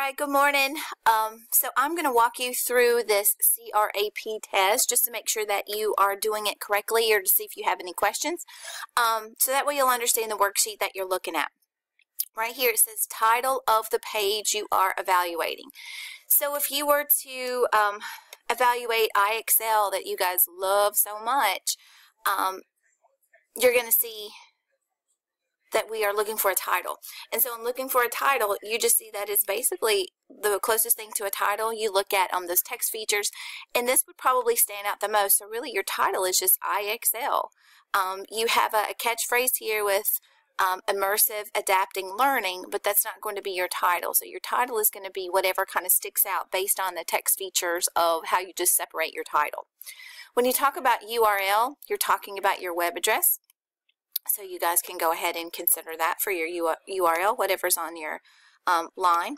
Hi, good morning. So I'm going to walk you through this CRAP test just to make sure that you are doing it correctly or to see if you have any questions. So that way you'll understand the worksheet that you're looking at. Right here it says title of the page you are evaluating. So if you were to evaluate IXL that you guys love so much, you're going to see that we are looking for a title. And so in looking for a title, you just see that it's basically the closest thing to a title. You look at those text features, and this would probably stand out the most. So really your title is just IXL. You have a catchphrase here with immersive adapting learning, but that's not going to be your title. So your title is going to be whatever kind of sticks out based on the text features of how you just separate your title. When you talk about URL, you're talking about your web address. So you guys can go ahead and consider that for your URL, whatever's on your line.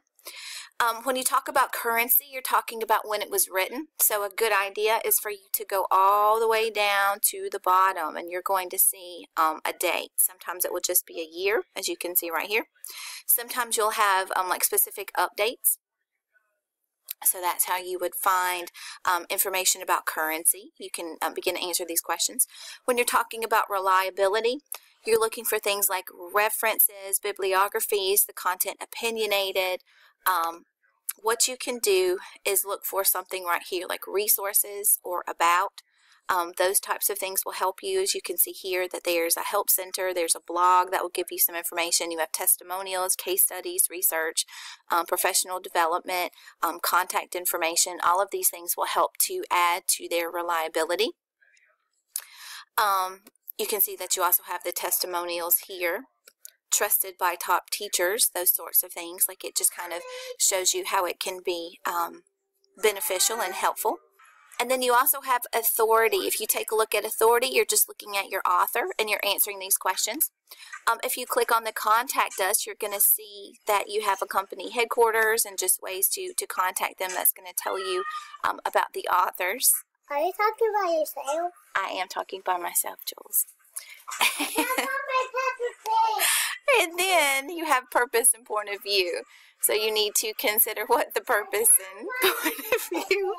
When you talk about currency, you're talking about when it was written. So a good idea is for you to go all the way down to the bottom, and you're going to see a date. Sometimes it will just be a year, as you can see right here. Sometimes you'll have like specific updates. So that's how you would find information about currency. You can begin to answer these questions. When you're talking about reliability, you're looking for things like references, bibliographies, the content opinionated. What you can do is look for something right here like resources or about. Those types of things will help you. As you can see here that there's a help center, there's a blog that will give you some information. You have testimonials, case studies, research, professional development, contact information. All of these things will help to add to their reliability. You can see that you also have the testimonials here. Trusted by top teachers, those sorts of things. Like it just kind of shows you how it can be beneficial and helpful. And then you also have authority. If you take a look at authority, you're just looking at your author and you're answering these questions. If you click on the contact us, you're going to see that you have a company headquarters and just ways to contact them. That's going to tell you about the authors. Are you talking about yourself? I am talking by myself, Jules. And then you have purpose and point of view. So you need to consider what the purpose and point of view,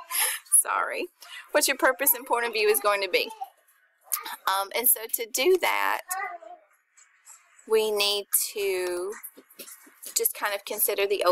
what your purpose and point of view is going to be. And so to do that, we need to just kind of consider the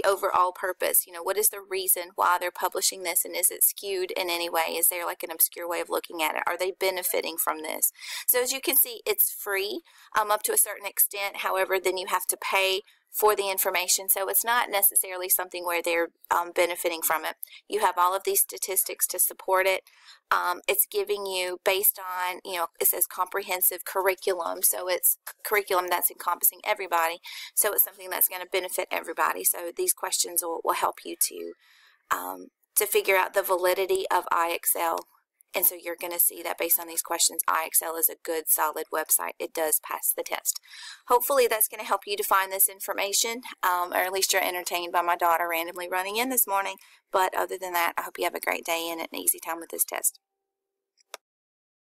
overall purpose. You know, what is the reason why they're publishing this, and is it skewed in any way? Is there like an obscure way of looking at it? Are they benefiting from this? So as you can see, it's free up to a certain extent. However, then you have to pay for the information. So it's not necessarily something where they're benefiting from it. You have all of these statistics to support it. It's giving you based on, it says comprehensive curriculum. So it's curriculum that's encompassing everybody. So it's something that's going to benefit everybody. So these questions will help you to figure out the validity of IXL. And so you're going to see that based on these questions, IXL is a good, solid website. It does pass the test. Hopefully that's going to help you to find this information, or at least you're entertained by my daughter randomly running in this morning. But other than that, I hope you have a great day and an easy time with this test.